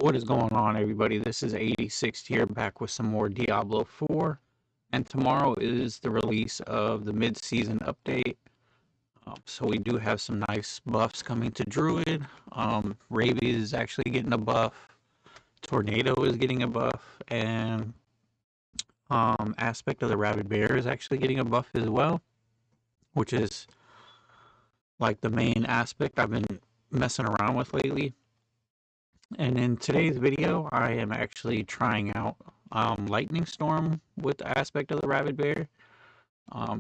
What is going on, everybody? This is 86 here, back with some more Diablo 4. And tomorrow is the release of the mid-season update. So we do have some nice buffs coming to Druid. Rabid is actually getting a buff. Tornado is getting a buff. And Aspect of the Rabid Bear is actually getting a buff as well, which is like the main aspect I've been messing around with lately. And in today's video, I am actually trying out Lightning Storm with the aspect of the Rabid Bear.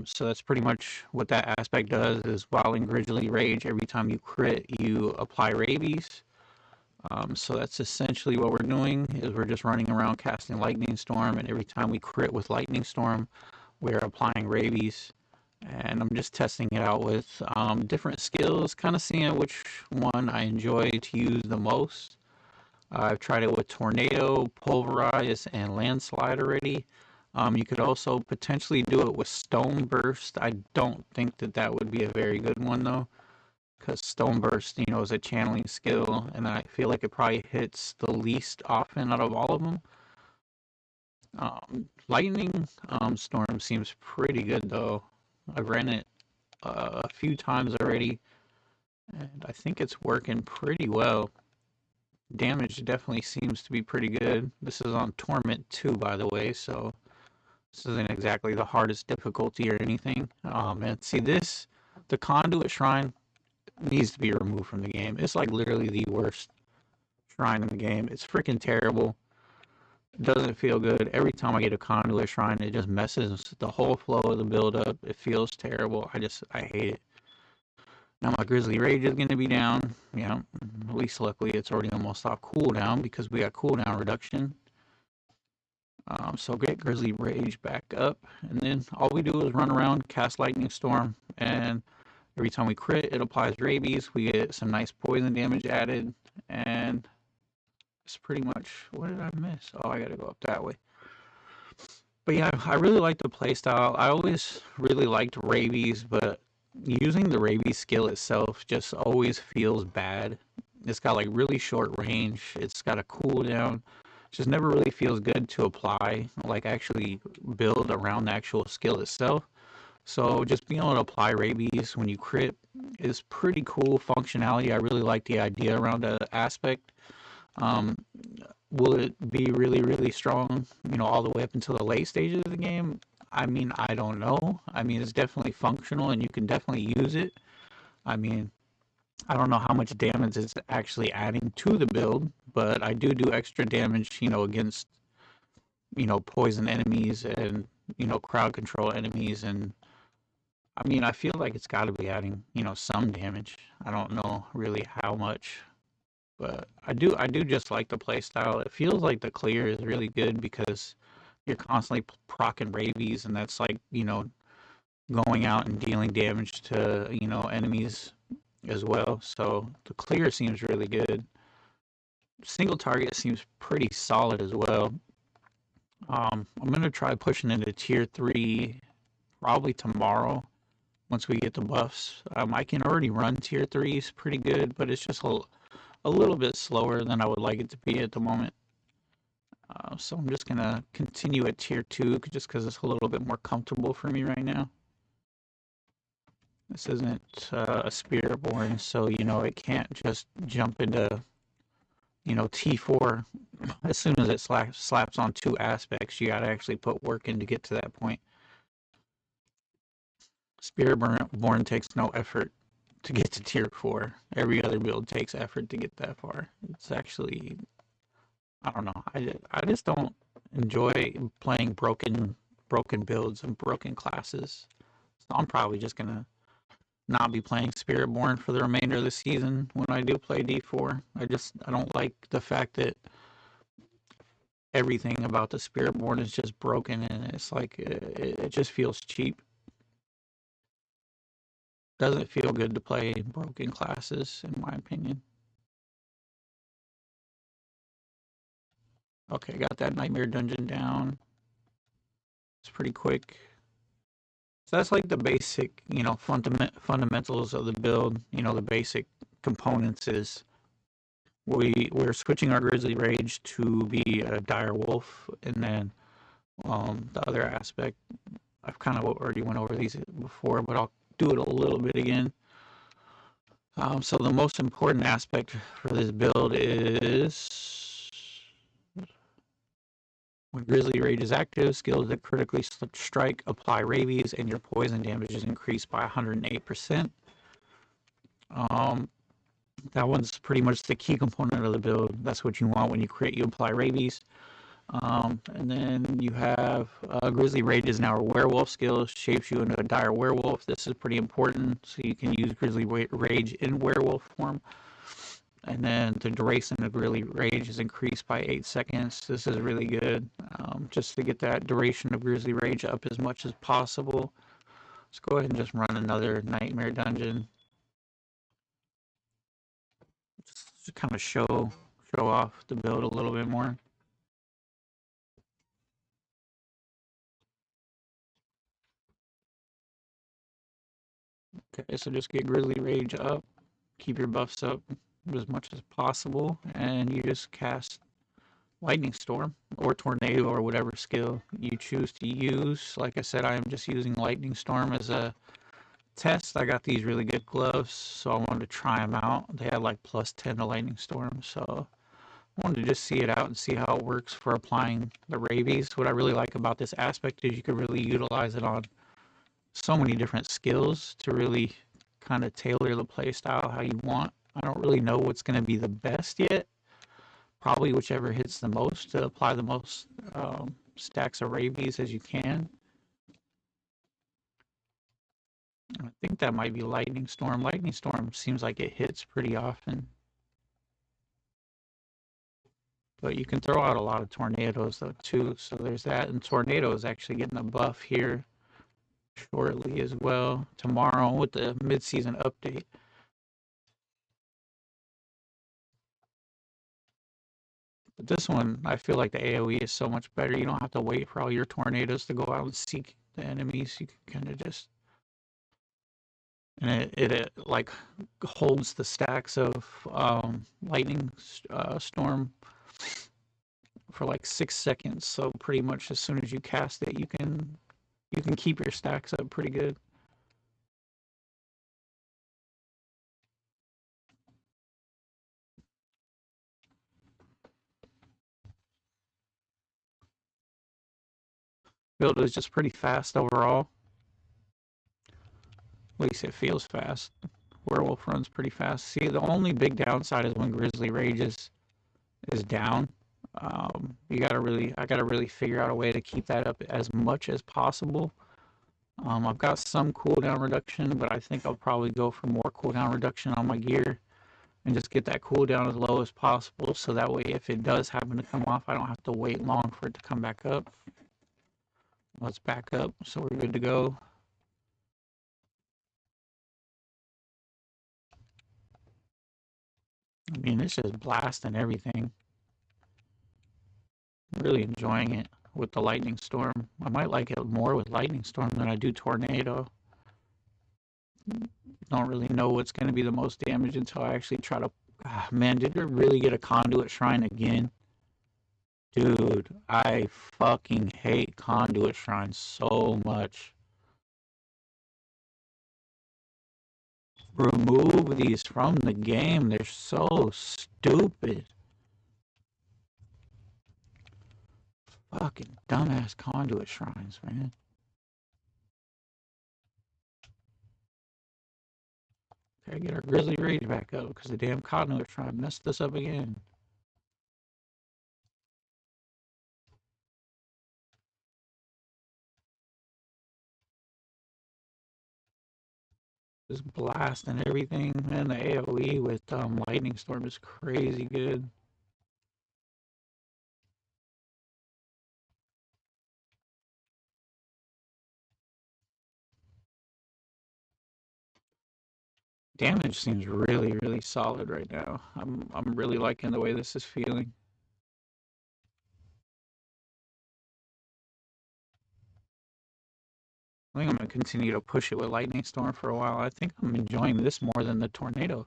So that's pretty much what that aspect does is while in Grizzly Rage, every time you crit, you apply rabies. So that's essentially what we're doing is we're just running around casting Lightning Storm, and every time we crit with Lightning Storm, we're applying rabies. And I'm just testing it out with different skills, kind of seeing which one I enjoy to use the most. I've tried it with Tornado, Pulverize, and Landslide already. You could also potentially do it with Stone Burst. I don't think that would be a very good one though, because Stone Burst, is a channeling skill, and I feel like it probably hits the least often out of all of them. Lightning Storm seems pretty good though. I've ran it a few times already, and I think it's working pretty well. Damage definitely seems to be pretty good. This is on Torment 2, by the way, so this isn't exactly the hardest difficulty or anything. And see this, the Conduit Shrine needs to be removed from the game. It's like literally the worst shrine in the game. It's freaking terrible. It doesn't feel good. Every time I get a Conduit Shrine, it just messes the whole flow of the build-up. It feels terrible. I hate it. Now my Grizzly Rage is going to be down. Yeah, at least luckily it's already almost off cooldown because we got cooldown reduction. So get Grizzly Rage back up, and then all we do is run around, cast Lightning Storm, and every time we crit, it applies rabies. We get some nice poison damage added, and it's pretty much, what did I miss? Oh, I gotta go up that way. But yeah, I really like the playstyle. I always really liked rabies, but using the rabies skill itself just always feels bad. It's got like really short range. It's got a cooldown. Just never really feels good to apply, like actually build around the actual skill itself. So just being able to apply rabies when you crit is pretty cool functionality. I really like the idea around the aspect. Um, will it be really, really strong, all the way up until the late stages of the game? I mean, I don't know. I mean, it's definitely functional and you can definitely use it. I mean, I don't know how much damage it's actually adding to the build, but I do extra damage, against, poison enemies and, crowd control enemies. And I mean, I feel like it's got to be adding, some damage. I don't know really how much, but I do just like the play style. It feels like the clear is really good because you're constantly procking rabies, and that's like, going out and dealing damage to, enemies as well. So the clear seems really good. Single target seems pretty solid as well. I'm gonna try pushing into tier 3 probably tomorrow once we get the buffs. I can already run tier 3s pretty good, but it's just a little bit slower than I would like it to be at the moment. So I'm just gonna continue at tier 2 just because it's a little bit more comfortable for me right now. This isn't a Spiritborn, so it can't just jump into T4 as soon as it slaps on 2 aspects. You gotta actually put work in to get to that point. Spiritborn takes no effort to get to tier 4. Every other build takes effort to get that far. It's actually, I don't know. I just don't enjoy playing broken builds and broken classes. So I'm probably just gonna not be playing Spiritborn for the remainder of the season when I do play D4. I don't like the fact that everything about the Spiritborn is just broken, and it's like it just feels cheap. Doesn't feel good to play broken classes, in my opinion. Okay, got that Nightmare Dungeon down. It's pretty quick. So that's like the basic, fundamentals of the build. The basic components is we're switching our Grizzly Rage to be a Dire Wolf, and then the other aspect, I've kind of already went over these before, but I'll do it a little bit again. So the most important aspect for this build is when Grizzly Rage is active, skills that critically strike apply rabies, and your poison damage is increased by 108%. That one's pretty much the key component of the build. That's what you want when you crit, you apply rabies. And then you have Grizzly Rage is now a werewolf skill, shapes you into a dire werewolf. This is pretty important, so you can use Grizzly Rage in werewolf form. And then the duration of Grizzly Rage is increased by 8 seconds. This is really good, just to get that duration of Grizzly Rage up as much as possible. Let's go ahead and just run another Nightmare Dungeon. Just kind of show off the build a little bit more. Okay, so just get Grizzly Rage up, keep your buffs up as much as possible, and you just cast Lightning Storm or Tornado or whatever skill you choose to use. Like I said, I am just using Lightning Storm as a test. I got these really good gloves, so I wanted to try them out. They had like plus 10 to Lightning Storm, so I wanted to just see it out and see how it works for applying the rabies. What I really like about this aspect is you can really utilize it on so many different skills to really kind of tailor the play style how you want. I don't really know what's going to be the best yet. Probably whichever hits the most to apply the most stacks of rabies as you can. I think that might be Lightning Storm. Lightning Storm seems like it hits pretty often. But you can throw out a lot of tornadoes though too. So there's that. And Tornado is actually getting a buff here shortly as well. Tomorrow with the mid-season update. But this one, I feel like the AoE is so much better. You don't have to wait for all your tornadoes to go out and seek the enemies. You can kind of just... And it like holds the stacks of lightning storm for like 6 seconds. So pretty much as soon as you cast it, you can keep your stacks up pretty good. Build is just pretty fast overall. At least it feels fast. Werewolf runs pretty fast. See, the only big downside is when Grizzly Rage is down. I gotta really figure out a way to keep that up as much as possible. I've got some cooldown reduction, but I think I'll probably go for more cooldown reduction on my gear and just get that cooldown as low as possible, so that way if it does happen to come off, I don't have to wait long for it to come back up. Let's back up, so we're good to go. I mean, it's just blasting everything. Really enjoying it with the Lightning Storm. I might like it more with Lightning Storm than I do Tornado. Don't really know what's going to be the most damage until I actually try to... man, did I really get a Conduit Shrine again? Dude, I fucking hate Conduit Shrines so much. Remove these from the game. They're so stupid. Fucking dumbass Conduit Shrines, man. Gotta get our Grizzly Rage back up because the damn Conduit Shrine messed us up again. Just blasting everything, man. The AoE with Lightning Storm is crazy good. Damage seems really, really solid right now. I'm really liking the way this is feeling. I think I'm gonna continue to push it with Lightning Storm for a while. I think I'm enjoying this more than the Tornado.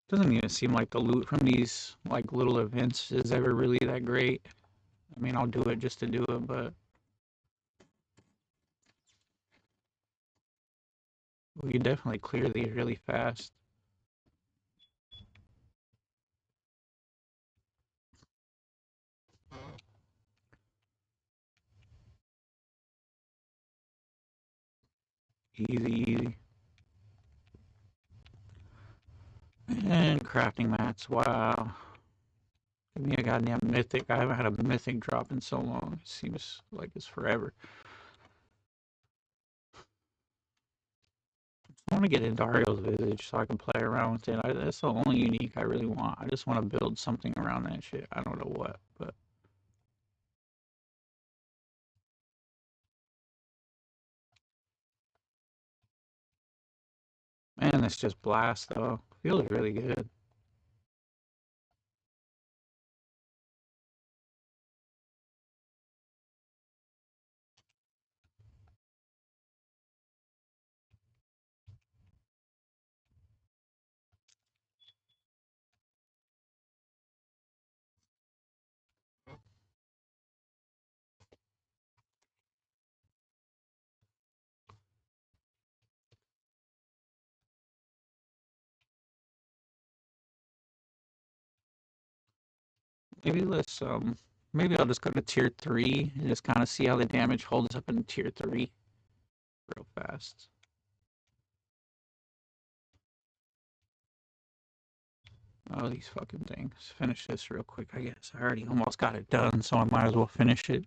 Doesn't even seem like the loot from these like little events is ever really that great. I mean, I'll do it just to do it, but we can definitely clear these really fast. Easy, easy. And crafting mats, wow. Give me a goddamn mythic. I haven't had a mythic drop in so long. It seems like it's forever. I want to get into Dario's Visage so I can play around with it. That's the only unique I really want. I just want to build something around that shit. I don't know what, but man, this just blast though. Feels really good. Maybe maybe I'll just go to tier 3 and just kind of see how the damage holds up in tier 3 real fast. Oh, these fucking things. Finish this real quick, I guess. I already almost got it done, so I might as well finish it.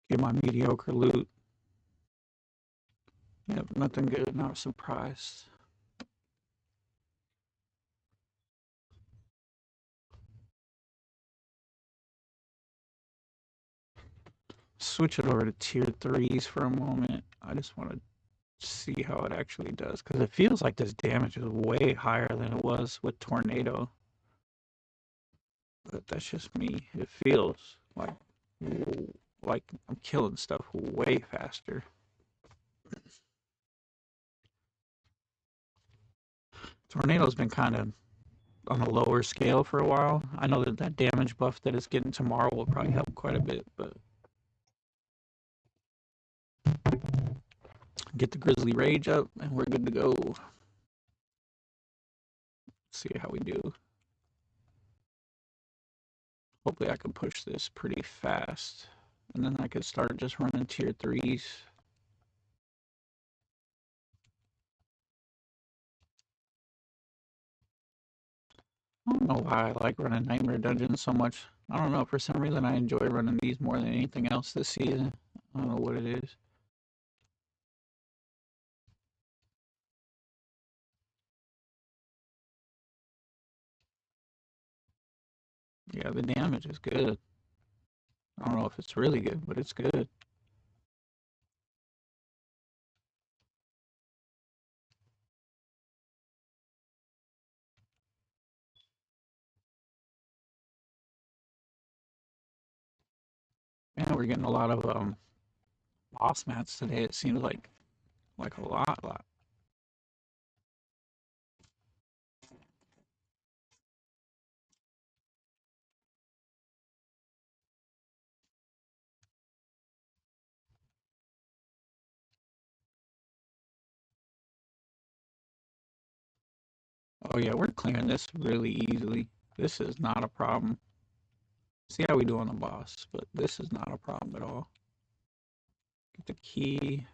Get my mediocre loot. Yep, nothing good, not surprised. Switch it over to tier 3s for a moment. I just want to see how it actually does, because it feels like this damage is way higher than it was with Tornado. But that's just me. It feels like I'm killing stuff way faster. Tornado's been kind of on a lower scale for a while. I know that that damage buff that it's getting tomorrow will probably help quite a bit, but get the Grizzly Rage up and we're good to go. See how we do. Hopefully I can push this pretty fast. And then I could start just running tier 3s. I don't know why I like running Nightmare Dungeons so much. I don't know, for some reason I enjoy running these more than anything else this season. I don't know what it is. Yeah, the damage is good. I don't know if it's really good, but it's good. Man, we're getting a lot of boss mats today. It seems like a lot. Oh yeah, we're clearing this really easily. This is not a problem. See how we do on the boss, but this is not a problem at all. Get the key.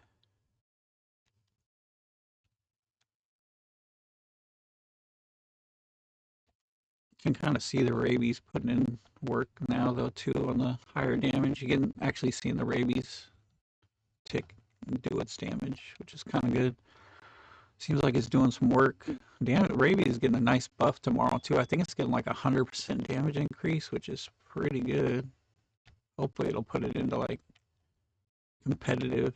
Can kind of see the rabies putting in work now though too on the higher damage. You can actually see the rabies tick and do its damage, which is kind of good. Seems like it's doing some work. Damn it, rabies is getting a nice buff tomorrow too. I think it's getting like 100% damage increase, which is pretty good. Hopefully it'll put it into like competitive.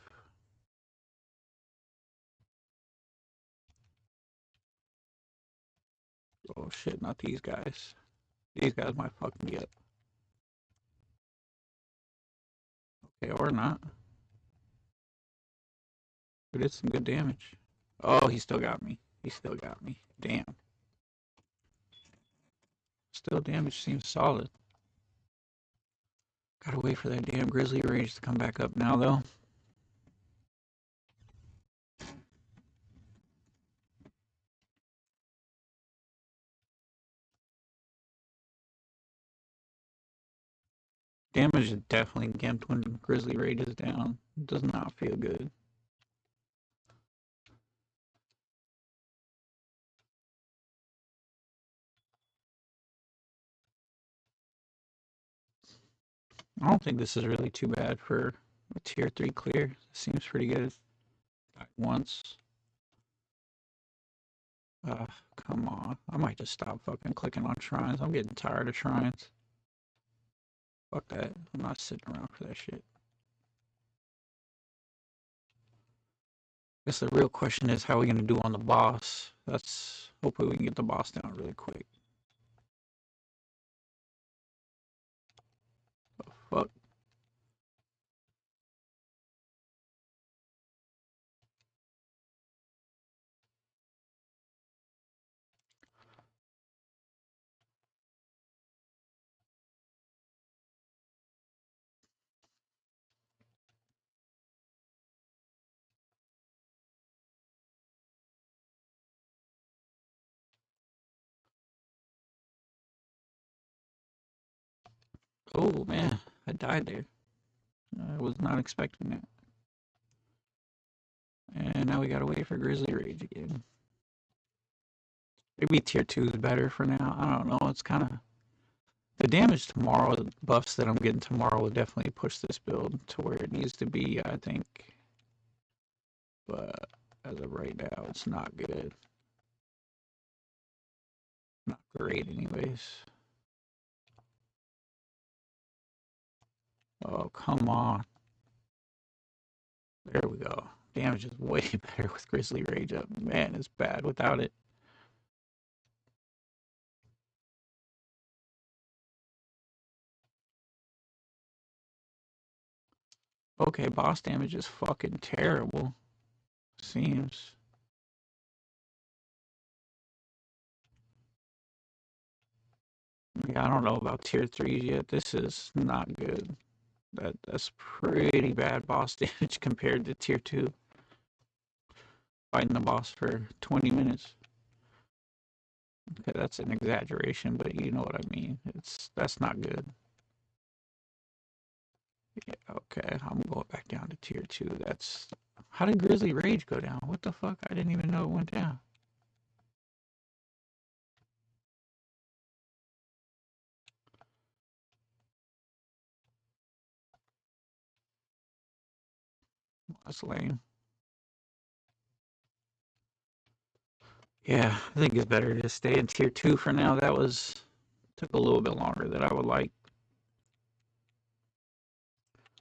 Oh shit, not these guys. These guys might fuck me up. Okay, or not. But it's some good damage. Oh, he still got me. He still got me. Damn. Still damage seems solid. Gotta wait for that damn grizzly rage to come back up now, though. Damage is definitely gimped when grizzly rage is down. It does not feel good. I don't think this is really too bad for a tier 3 clear. It seems pretty good. Like once. Come on. I might just stop fucking clicking on shrines. I'm getting tired of shrines. Fuck that. I'm not sitting around for that shit. I guess the real question is how are we gonna do on the boss? That's hopefully we can get the boss down really quick. The fuck? Oh man, I died there. I was not expecting that. And now we gotta wait for Grizzly Rage again. Maybe tier 2 is better for now. I don't know. It's kind of the damage tomorrow, the buffs that I'm getting tomorrow will definitely push this build to where it needs to be, I think. But as of right now, it's not good. Not great, anyways. Oh, come on. There we go. Damage is way better with Grizzly Rage up. Man, it's bad without it. Okay, boss damage is fucking terrible. Seems. Yeah, I don't know about tier 3s yet. This is not good. That's pretty bad boss damage compared to tier 2. Fighting the boss for 20 minutes. Okay, that's an exaggeration, but you know what I mean. That's not good. Yeah, okay, I'm going back down to tier 2. That's how did Grizzly Rage go down? What the fuck? I didn't even know it went down. That's lame. Yeah, I think it's better to stay in tier 2 for now. That was took a little bit longer than I would like.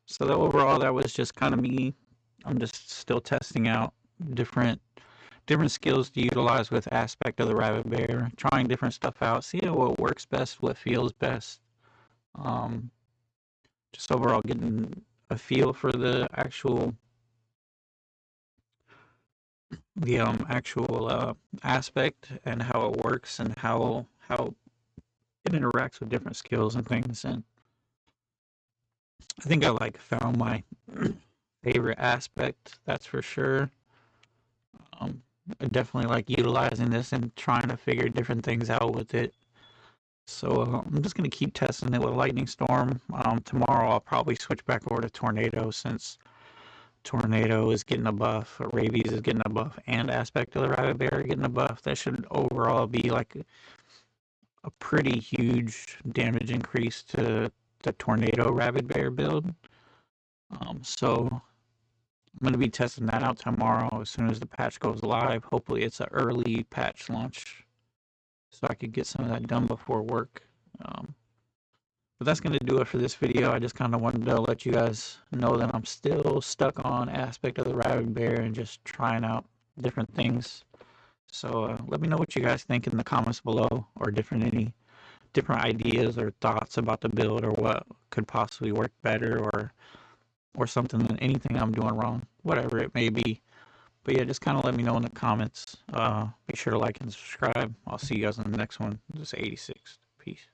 So that overall, that was just kind of me. I'm just still testing out different skills to utilize with aspect of the rabbit bear, trying different stuff out, seeing what works best, what feels best. Um, just overall getting a feel for the actual aspect and how it works and how it interacts with different skills and things. And I think I like found my favorite aspect. That's for sure. I definitely like utilizing this and trying to figure different things out with it. So I'm just gonna keep testing it with Lightning Storm. Tomorrow I'll probably switch back over to Tornado since Tornado is getting a buff, Rabies is getting a buff, and Aspect of the Rabbit Bear getting a buff. That should overall be like a pretty huge damage increase to the Tornado Rabbit Bear build. So I'm going to be testing that out tomorrow as soon as the patch goes live. Hopefully it's an early patch launch so I could get some of that done before work. But that's going to do it for this video. I just kind of wanted to let you guys know that I'm still stuck on Aspect of the Rabbit Bear and just trying out different things. So let me know what you guys think in the comments below, or any different ideas or thoughts about the build, or what could possibly work better, or something, anything I'm doing wrong, whatever it may be. But yeah, just kind of let me know in the comments. Be sure to like and subscribe. I'll see you guys in the next one. This is 86. Peace.